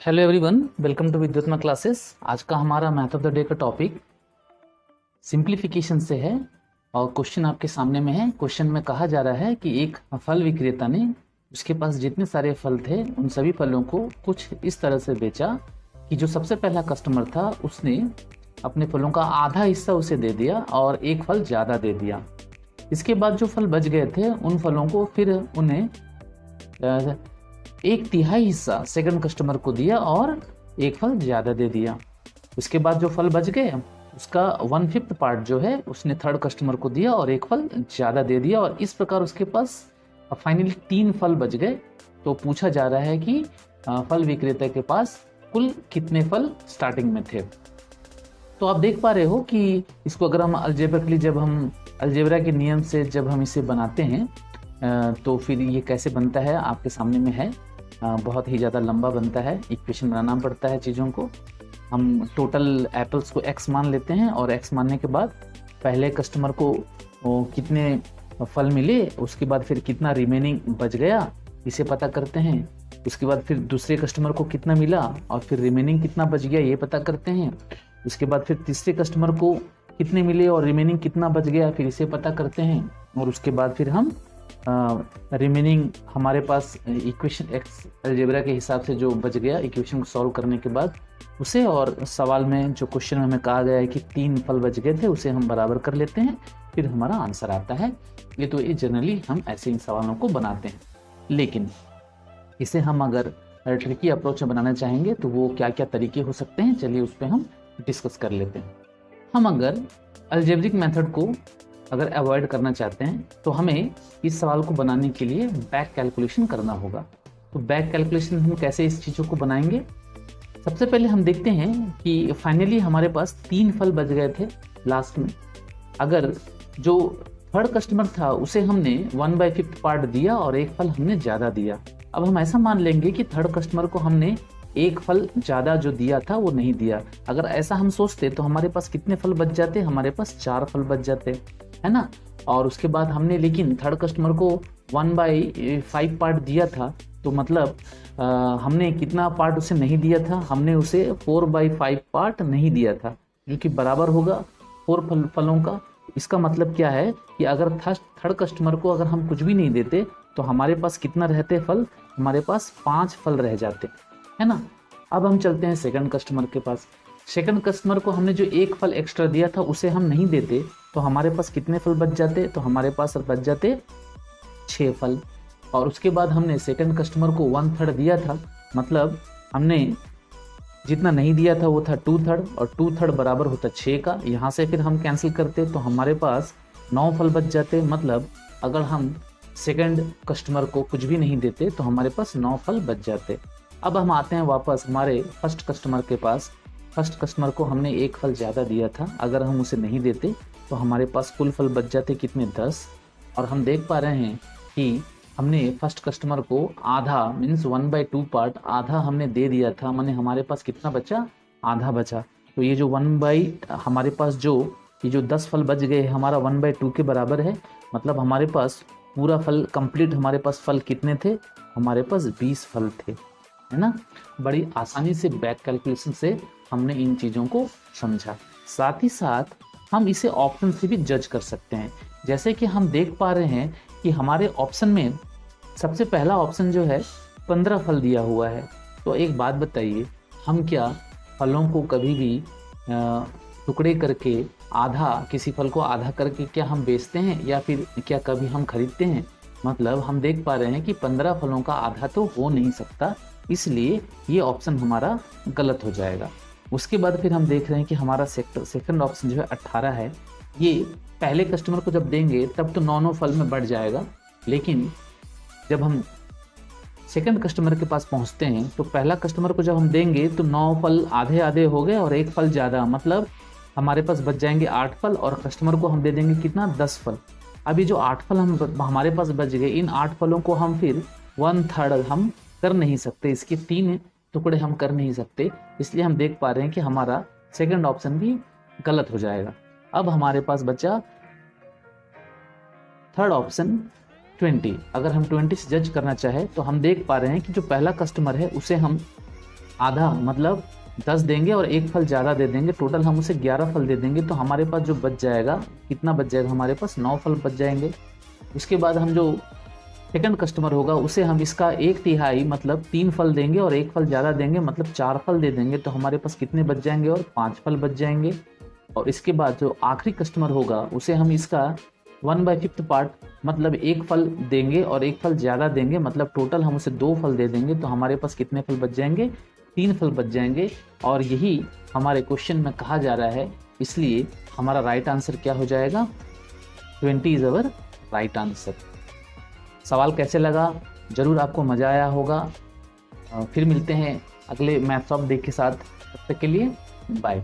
Hello everyone, welcome to Vidyutma classes. आज का हमारा मैथ ऑफ द डे का टॉपिक सिंप्लीफिकेशन से है और क्वेश्चन आपके सामने में है। क्वेश्चन में कहा जा रहा है कि एक फल विक्रेता ने उसके पास जितने सारे फल थे उन सभी फलों को कुछ इस तरह से बेचा कि जो सबसे पहला कस्टमर था उसने अपने फलों का आधा हिस्सा उसे दे दिया और एक फल ज़्यादा दे दिया। इसके बाद जो फल बच गए थे उन फलों को फिर उन्हें एक तिहाई हिस्सा सेकंड कस्टमर को दिया और एक फल ज़्यादा दे दिया। उसके बाद जो फल बच गए उसका 1/5 पार्ट जो है उसने थर्ड कस्टमर को दिया और एक फल ज़्यादा दे दिया। और इस प्रकार उसके पास फाइनली 3 फल बच गए। तो पूछा जा रहा है कि फल विक्रेता के पास कुल कितने फल स्टार्टिंग में थे। तो आप देख पा रहे हो कि इसको अगर हम अलजेब्रिकली जब हम अलजेब्रा के नियम से जब हम इसे बनाते हैं तो फिर ये कैसे बनता है आपके सामने में है। बहुत ही ज़्यादा लंबा बनता है, इक्वेशन बनाना पड़ता है चीज़ों को। हम टोटल एप्पल्स को x मान लेते हैं और x मानने के बाद पहले कस्टमर को कितने फल मिले, उसके बाद फिर कितना रिमेनिंग बच गया इसे पता करते हैं। उसके बाद फिर दूसरे कस्टमर को कितना मिला और फिर रिमेनिंग कितना बच गया ये पता करते हैं। उसके बाद फिर तीसरे कस्टमर को कितने मिले और रिमेनिंग कितना बच गया फिर इसे पता करते हैं। और उसके बाद फिर हम रिमेनिंग हमारे पास इक्वेशन एक्स अलजेब्रा के हिसाब से जो बच गया इक्वेशन को सॉल्व करने के बाद उसे, और सवाल में जो क्वेश्चन में हमें कहा गया है कि 3 फल बच गए थे उसे हम बराबर कर लेते हैं, फिर हमारा आंसर आता है। ये जनरली हम ऐसे इन सवालों को बनाते हैं। लेकिन इसे हम अगर ट्रिकी अप्रोच में बनाना चाहेंगे तो वो क्या क्या तरीके हो सकते हैं, चलिए उस पर हम डिस्कस कर लेते हैं। हम अगर अलजेब्रिक मेथड को अगर अवॉइड करना चाहते हैं तो हमें इस सवाल को बनाने के लिए बैक कैलकुलेशन करना होगा। तो बैक कैलकुलेशन हम कैसे इस चीज़ों को बनाएंगे, सबसे पहले हम देखते हैं कि फाइनली हमारे पास 3 फल बच गए थे लास्ट में। अगर जो थर्ड कस्टमर था उसे हमने 1/5 पार्ट दिया और एक फल हमने ज़्यादा दिया। अब हम ऐसा मान लेंगे कि थर्ड कस्टमर को हमने एक फल ज़्यादा जो दिया था वो नहीं दिया। अगर ऐसा हम सोचते तो हमारे पास कितने फल बच जाते, हमारे पास 4 फल बच जाते, है ना। और उसके बाद हमने लेकिन थर्ड कस्टमर को 1/5 पार्ट दिया था, तो मतलब हमने कितना पार्ट उसे नहीं दिया था, हमने उसे 4/5 पार्ट नहीं दिया था, जो कि बराबर होगा 4 फलों का। इसका मतलब क्या है कि अगर थर्ड कस्टमर को अगर हम कुछ भी नहीं देते तो हमारे पास कितना रहते फल, हमारे पास 5 फल रह जाते, है ना। अब हम चलते हैं सेकंड कस्टमर के पास। सेकंड कस्टमर को हमने जो एक फल एक्स्ट्रा दिया था उसे हम नहीं देते तो हमारे पास कितने फल बच जाते, तो हमारे पास बच जाते 6 फल। और उसके बाद हमने सेकंड कस्टमर को 1/3 दिया था, मतलब हमने जितना नहीं दिया था वो था 2/3 और 2/3 बराबर होता 6 का। यहाँ से फिर हम कैंसिल करते तो हमारे पास 9 फल बच जाते। मतलब अगर हम सेकंड कस्टमर को कुछ भी नहीं देते तो हमारे पास 9 फल बच जाते। अब हम आते हैं वापस हमारे फर्स्ट कस्टमर के पास। फर्स्ट कस्टमर को हमने एक फल ज़्यादा दिया था, अगर हम उसे नहीं देते तो हमारे पास कुल फल बच जाते कितने, 10। और हम देख पा रहे हैं कि हमने फर्स्ट कस्टमर को आधा मीन्स 1/2 पार्ट आधा हमने दे दिया था, माने हमारे पास कितना बचा, आधा बचा। तो ये जो हमारे पास जो ये जो 10 फल बच गए हमारा 1/2 के बराबर है। मतलब हमारे पास पूरा फल कंप्लीट, हमारे पास फल कितने थे, हमारे पास 20 फल थे, है ना। बड़ी आसानी से बैक कैलकुलेशन से हमने इन चीज़ों को समझा। साथ ही साथ हम इसे ऑप्शन से भी जज कर सकते हैं। जैसे कि हम देख पा रहे हैं कि हमारे ऑप्शन में सबसे पहला ऑप्शन जो है 15 फल दिया हुआ है। तो एक बात बताइए, हम क्या फलों को कभी भी टुकड़े करके आधा, किसी फल को आधा करके क्या हम बेचते हैं या फिर क्या कभी हम खरीदते हैं। मतलब हम देख पा रहे हैं कि 15 फलों का आधा तो हो नहीं सकता, इसलिए ये ऑप्शन हमारा गलत हो जाएगा। उसके बाद फिर हम देख रहे हैं कि हमारा सेकंड ऑप्शन जो है 18 है। ये पहले कस्टमर को जब देंगे तब तो 9 फल में बढ़ जाएगा, लेकिन जब हम सेकंड कस्टमर के पास पहुंचते हैं तो पहला कस्टमर को जब हम देंगे तो 9 फल आधे आधे हो गए और एक फल ज़्यादा, मतलब हमारे पास बच जाएंगे 8 फल और कस्टमर को हम दे देंगे कितना, 10 फल। अभी जो 8 फल हमारे पास बच गए, इन 8 फलों को हम फिर 1/3 हम कर नहीं सकते, इसके 3 टुकड़े हम कर नहीं सकते, इसलिए हम देख पा रहे हैं कि हमारा सेकंड ऑप्शन भी गलत हो जाएगा। अब हमारे पास बचा थर्ड ऑप्शन 20। अगर हम 20 से जज करना चाहे तो हम देख पा रहे हैं कि जो पहला कस्टमर है उसे हम आधा मतलब 10 देंगे और एक फल ज़्यादा दे देंगे, टोटल हम उसे 11 फल दे देंगे, तो हमारे पास जो बच जाएगा, कितना बच जाएगा हमारे पास, 9 फल बच जाएंगे। उसके बाद हम जो सेकंड कस्टमर होगा उसे हम इसका 1/3 मतलब 3 फल देंगे और एक फल ज़्यादा देंगे, मतलब 4 फल दे देंगे, तो हमारे पास कितने बच जाएंगे, और 5 फल बच जाएंगे। और इसके बाद जो आखिरी कस्टमर होगा उसे हम इसका 1/5 पार्ट मतलब एक फल देंगे और एक फल ज़्यादा देंगे, मतलब टोटल हम उसे 2 फल दे देंगे, तो हमारे पास कितने फल बच जाएंगे, 3 फल बच जाएंगे। और यही हमारे क्वेश्चन में कहा जा रहा है, इसलिए हमारा राइट आंसर क्या हो जाएगा, 20 इज़ अवर राइट आंसर। सवाल कैसे लगा, ज़रूर आपको मज़ा आया होगा। फिर मिलते हैं अगले मैथ्स ऑफ डे के साथ, तब तक के लिए बाय।